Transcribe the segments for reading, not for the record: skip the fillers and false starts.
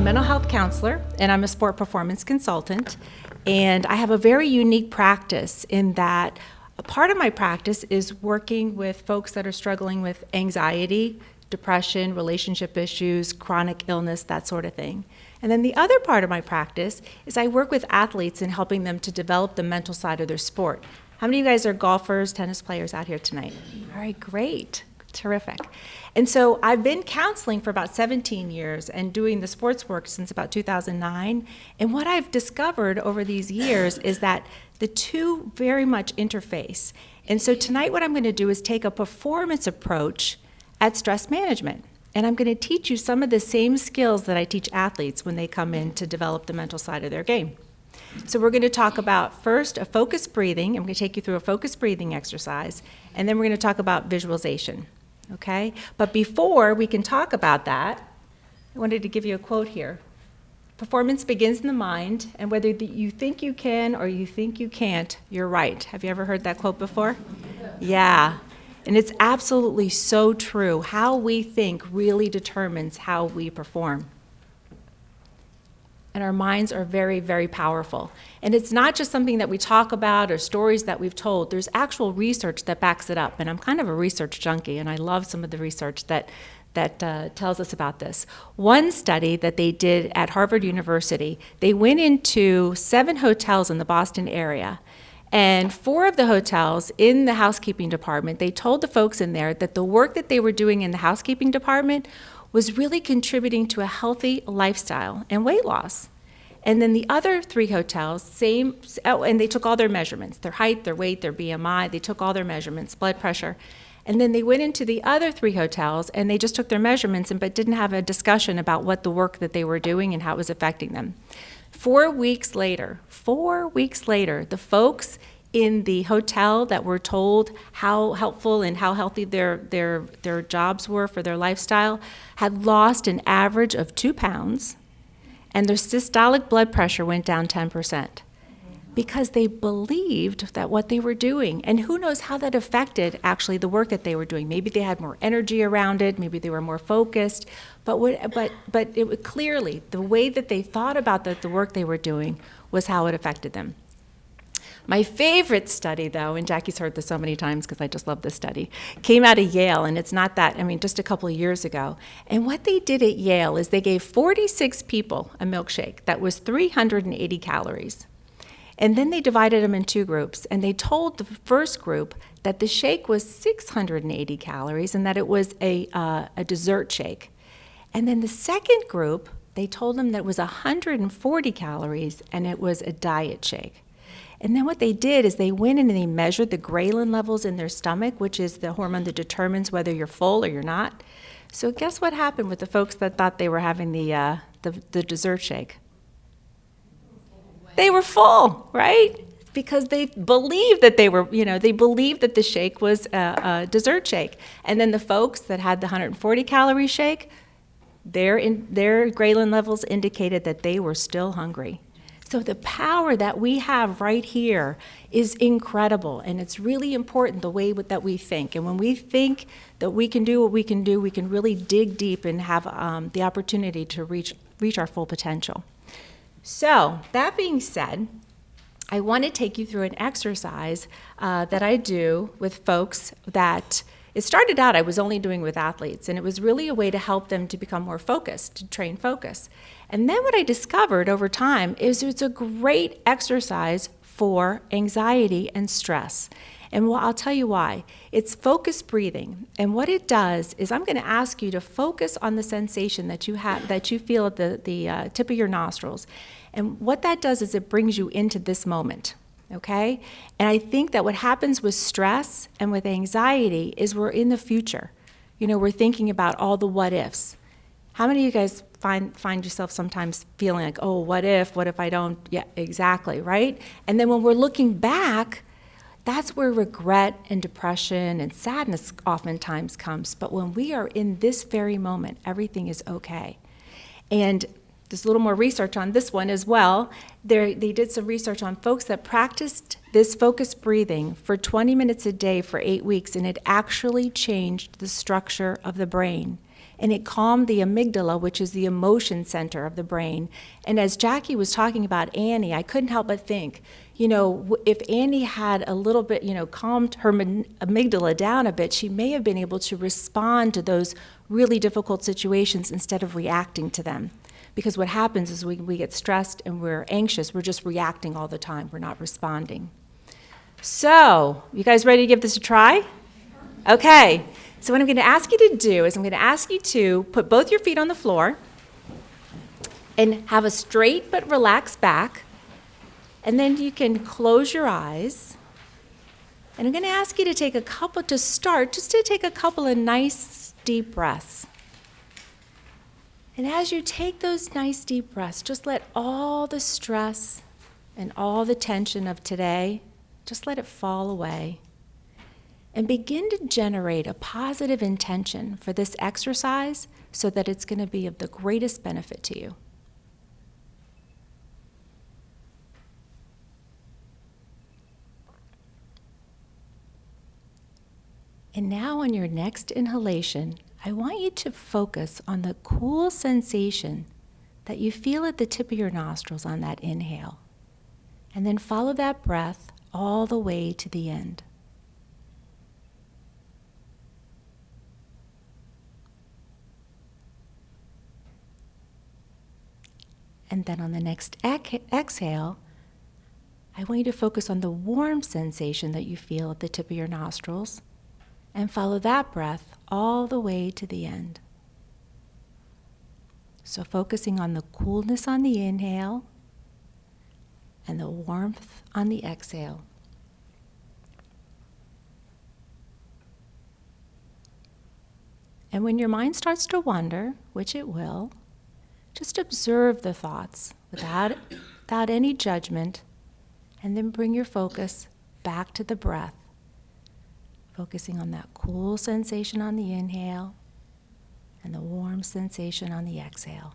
mental health counselor, and I'm a sport performance consultant. And I have a very unique practice in that a part of my practice is working with folks that are struggling with anxiety, depression, relationship issues, chronic illness, that sort of thing. And then the other part of my practice is I work with athletes in helping them to develop the mental side of their sport. How many of you guys are golfers, tennis players out here tonight? All right, great. Terrific. And so I've been counseling for about 17 years and doing the sports work since about 2009. And what I've discovered over these years is that the two very much interface. And so tonight what I'm going to do is take a performance approach at stress management. And I'm going to teach you some of the same skills that I teach athletes when they come in to develop the mental side of their game. So we're going to talk about first a focused breathing. I'm going to take you through a focused breathing exercise. And then we're going to talk about visualization. Okay? But before we can talk about that, I wanted to give you a quote here. Performance begins in the mind, and whether you think you can or you think you can't, you're right. Have you ever heard that quote before? Yeah. And it's absolutely so true. How we think really determines how we perform. And our minds are very, very powerful. And it's not just something that we talk about or stories that we've told. There's actual research that backs it up. And I'm kind of a research junkie, and I love some of the research that tells us about this. One study that they did at Harvard University, they went into 7 hotels in the Boston area. And 4 of the hotels in the housekeeping department, they told the folks in there that the work that they were doing in the housekeeping department was really contributing to a healthy lifestyle and weight loss. And then the other 3 hotels, and they took all their measurements, their height, their weight, their BMI, they took all their measurements, blood pressure. And then they went into the other 3 hotels and they just took their measurements but didn't have a discussion about what the work that they were doing and how it was affecting them. 4 weeks later, the folks in the hotel that were told how helpful and how healthy their jobs were for their lifestyle had lost an average of 2 pounds, and their systolic blood pressure went down 10% because they believed that what they were doing, and who knows how that affected actually the work that they were doing. Maybe they had more energy around it, maybe they were more focused, but it was clearly the way that they thought about the work they were doing was how it affected them. My favorite study, though, and Jackie's heard this so many times because I just love this study, came out of Yale, and it's not that, just a couple of years ago. And what they did at Yale is they gave 46 people a milkshake that was 380 calories. And then they divided them in 2 groups, and they told the first group that the shake was 680 calories and that it was a dessert shake. And then the second group, they told them that it was 140 calories and it was a diet shake. And then what they did is they went in and they measured the ghrelin levels in their stomach, which is the hormone that determines whether you're full or you're not. So guess what happened with the folks that thought they were having the dessert shake? They were full, right? Because they believed that they believed that the shake was a dessert shake. And then the folks that had the 140 calorie shake, their ghrelin levels indicated that they were still hungry. So the power that we have right here is incredible, and it's really important the way that we think. And when we think that we can do what we can do, we can really dig deep and have the opportunity to reach our full potential. So that being said, I want to take you through an exercise that I do with folks that it started out I was only doing with athletes, and it was really a way to help them to become more focused, to train focus. And then what I discovered over time is it's a great exercise for anxiety and stress. And I'll tell you why. It's focused breathing. And what it does is I'm going to ask you to focus on the sensation that you feel at the tip of your nostrils. And what that does is it brings you into this moment. Okay? And I think that what happens with stress and with anxiety is we're in the future. We're thinking about all the what ifs. How many of you guys find yourself sometimes feeling like, oh, what if I don't? Yeah, exactly, right? And then when we're looking back, that's where regret and depression and sadness oftentimes comes. But when we are in this very moment, everything is okay. And there's a little more research on this one as well. They did some research on folks that practiced this focused breathing for 20 minutes a day for 8 weeks, and it actually changed the structure of the brain. and it calmed the amygdala, which is the emotion center of the brain. And as Jackie was talking about Annie, I couldn't help but think, if Annie had a little bit, calmed her amygdala down a bit, she may have been able to respond to those really difficult situations instead of reacting to them. Because what happens is we get stressed and we're anxious, we're just reacting all the time, we're not responding. So, you guys ready to give this a try? Okay, so what I'm going to ask you to do is I'm going to ask you to put both your feet on the floor and have a straight but relaxed back, and then you can close your eyes. And I'm going to ask you to take a couple of nice deep breaths. And as you take those nice deep breaths, just let all the stress and all the tension of today, just let it fall away. And begin to generate a positive intention for this exercise so that it's going to be of the greatest benefit to you. And now on your next inhalation, I want you to focus on the cool sensation that you feel at the tip of your nostrils on that inhale. And then follow that breath all the way to the end. And then on the next exhale, I want you to focus on the warm sensation that you feel at the tip of your nostrils and follow that breath all the way to the end. So focusing on the coolness on the inhale and the warmth on the exhale. And when your mind starts to wander, which it will, just observe the thoughts without any judgment, and then bring your focus back to the breath, focusing on that cool sensation on the inhale and the warm sensation on the exhale.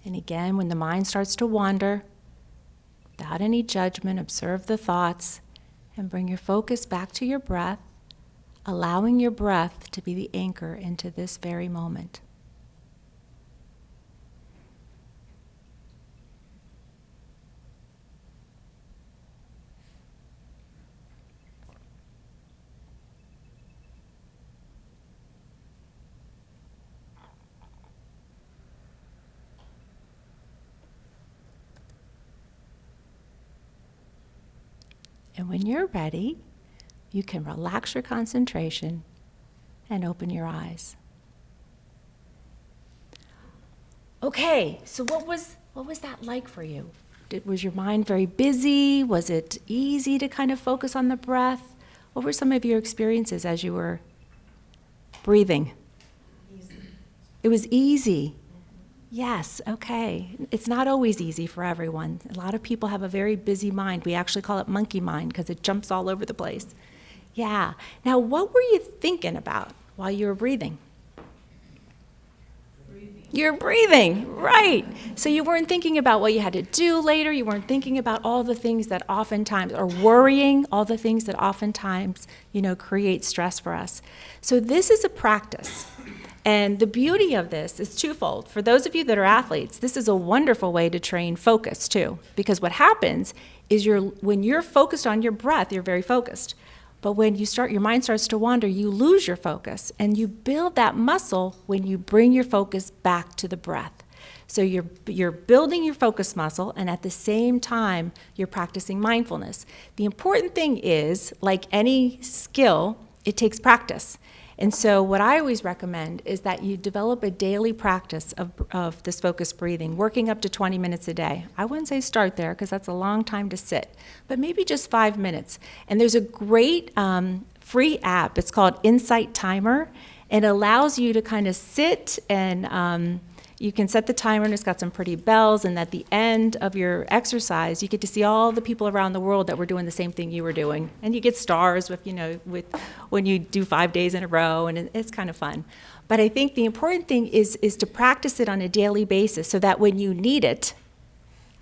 And again, when the mind starts to wander, without any judgment, observe the thoughts and bring your focus back to your breath, allowing your breath to be the anchor into this very moment. And when you're ready, you can relax your concentration and open your eyes. Okay, so what was that like for you? Was your mind very busy? Was it easy to kind of focus on the breath? What were some of your experiences as you were breathing? Easy. It was easy. Yes, okay. It's not always easy for everyone. A lot of people have a very busy mind. We actually call it monkey mind because it jumps all over the place. Yeah. Now, what were you thinking about while you were breathing? You're breathing, right. So you weren't thinking about what you had to do later. You weren't thinking about all the things that oftentimes, or worrying, all the things that oftentimes, create stress for us. So this is a practice. And the beauty of this is twofold. For those of you that are athletes, this is a wonderful way to train focus too. Because what happens is when you're focused on your breath, you're very focused. But when your mind starts to wander, you lose your focus. And you build that muscle when you bring your focus back to the breath. So you're building your focus muscle, and at the same time, you're practicing mindfulness. The important thing is, like any skill, it takes practice. And so what I always recommend is that you develop a daily practice of this focused breathing, working up to 20 minutes a day. I wouldn't say start there because that's a long time to sit, but maybe just 5 minutes. And there's a great free app. It's called Insight Timer. It allows you to kind of sit and you can set the timer, and it's got some pretty bells, and at the end of your exercise, you get to see all the people around the world that were doing the same thing you were doing. And you get stars with when you do 5 days in a row, and it's kind of fun. But I think the important thing is to practice it on a daily basis so that when you need it,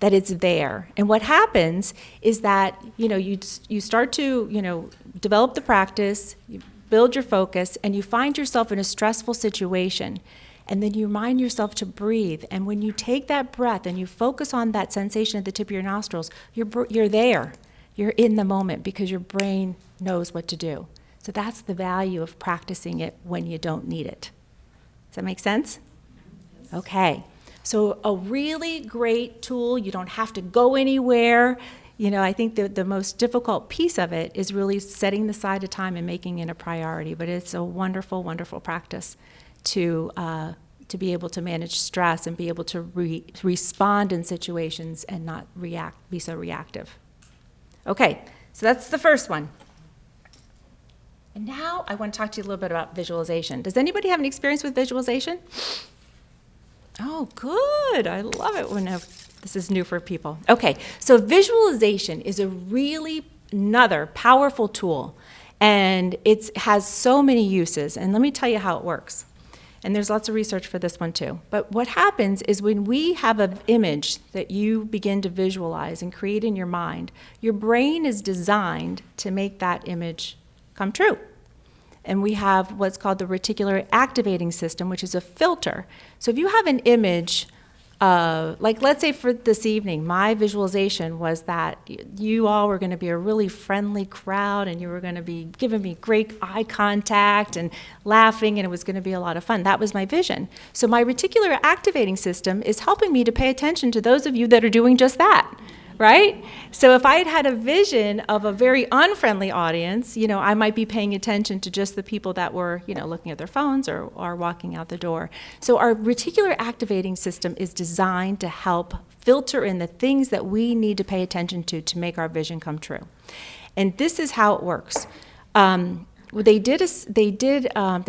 that it's there. And what happens is that, you start to, develop the practice, you build your focus, and you find yourself in a stressful situation. And then you remind yourself to breathe. And when you take that breath and you focus on that sensation at the tip of your nostrils, you're there. You're in the moment because your brain knows what to do. So that's the value of practicing it when you don't need it. Does that make sense? Okay. So a really great tool. You don't have to go anywhere. I think the most difficult piece of it is really setting aside a time and making it a priority. But it's a wonderful, wonderful practice to be able to manage stress and be able to respond in situations and not be so reactive. Okay, so that's the first one. And now I want to talk to you a little bit about visualization. Does anybody have any experience with visualization? Oh, good. I love it when this is new for people. Okay, so visualization is another powerful tool, and it has so many uses. And let me tell you how it works. And there's lots of research for this one too. But what happens is when we have an image that you begin to visualize and create in your mind, your brain is designed to make that image come true. And we have what's called the reticular activating system, which is a filter. So if you have an image, like let's say for this evening, my visualization was that you all were going to be a really friendly crowd and you were going to be giving me great eye contact and laughing, and it was going to be a lot of fun. That was my vision. So my reticular activating system is helping me to pay attention to those of you that are doing just that. Right? So if I had had a vision of a very unfriendly audience, I might be paying attention to just the people that were, looking at their phones or walking out the door. So our reticular activating system is designed to help filter in the things that we need to pay attention to make our vision come true. And this is how it works. They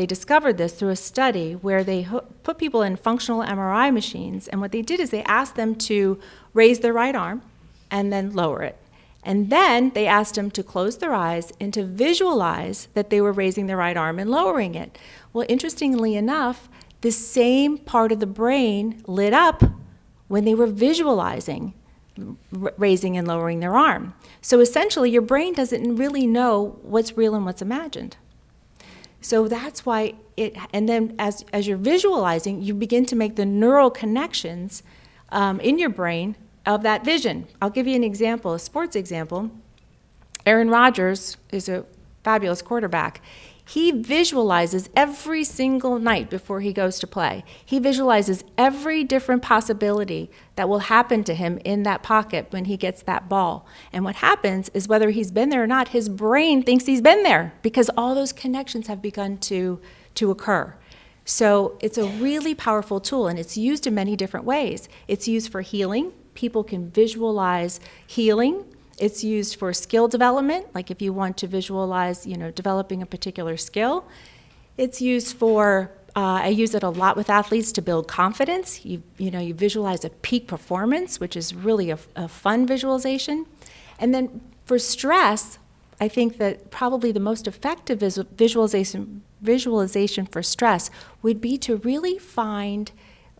discovered this through a study where they put people in functional MRI machines, and what they did is they asked them to raise their right arm and then lower it. And then they asked them to close their eyes and to visualize that they were raising their right arm and lowering it. Well, interestingly enough, the same part of the brain lit up when they were visualizing raising and lowering their arm. So essentially, your brain doesn't really know what's real and what's imagined. So that's why and then as you're visualizing, you begin to make the neural connections in your brain of that vision. I'll give you an example, a sports example. Aaron Rodgers is a fabulous quarterback. He visualizes every single night before he goes to play. He visualizes every different possibility that will happen to him in that pocket when he gets that ball. And what happens is, whether he's been there or not, his brain thinks he's been there because all those connections have begun to occur. So it's a really powerful tool, and it's used in many different ways. It's used for healing. People can visualize healing. It's used for skill development, like if you want to visualize, developing a particular skill. It's used for, I use it a lot with athletes to build confidence. You visualize a peak performance, which is really a fun visualization. And then for stress, I think that probably the most effective visualization for stress would be to really find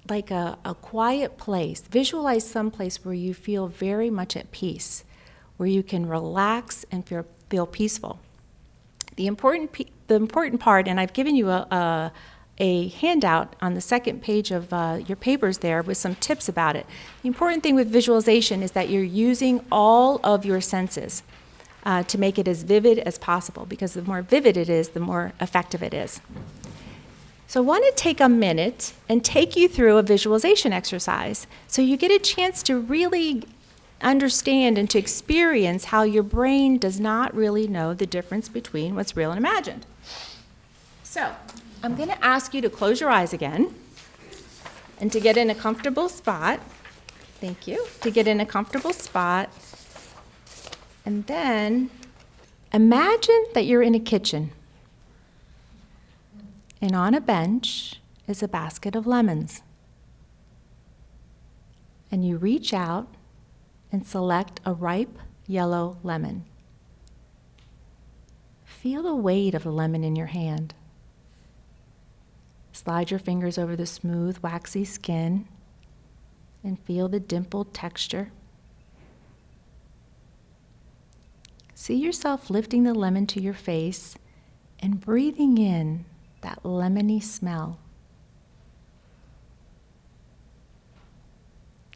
like a quiet place. Visualize some place where you feel very much at peace, where you can relax and feel peaceful. The important part, and I've given you a handout on the second page of your papers there with some tips about it. The important thing with visualization is that you're using all of your senses to make it as vivid as possible, because the more vivid it is, the more effective it is. So I want to take a minute and take you through a visualization exercise so you get a chance to really understand and to experience how your brain does not really know the difference between what's real and imagined. So I'm going to ask you to close your eyes again and to get in a comfortable spot. Thank you. To get in a comfortable spot. And then imagine that you're in a kitchen. And on a bench is a basket of lemons. And you reach out and select a ripe yellow lemon. Feel the weight of the lemon in your hand. Slide your fingers over the smooth, waxy skin and feel the dimpled texture See yourself lifting the lemon to your face and breathing in that lemony smell.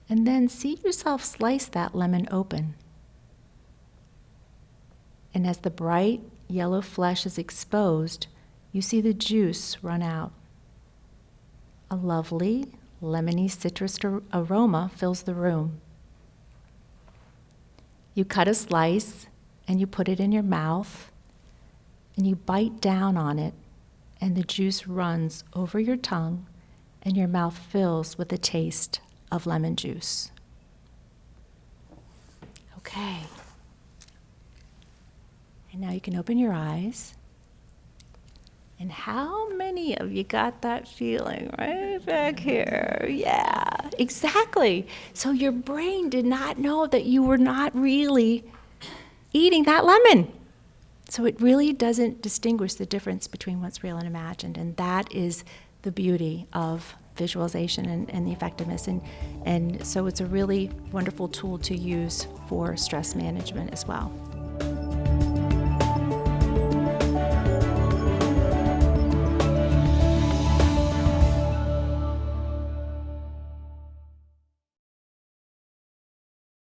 And then see yourself slice that lemon open. And as the bright yellow flesh is exposed, you see the juice run out. A lovely, lemony citrus aroma fills the room. You cut a slice and you put it in your mouth and you bite down on it, and the juice runs over your tongue and your mouth fills with the taste of lemon juice. Okay. And now you can open your eyes. And how many of you got that feeling right back here? Yeah, exactly. So your brain did not know that you were not really eating that lemon. So it really doesn't distinguish the difference between what's real and imagined. And that is the beauty of visualization and the effectiveness. And so it's a really wonderful tool to use for stress management as well.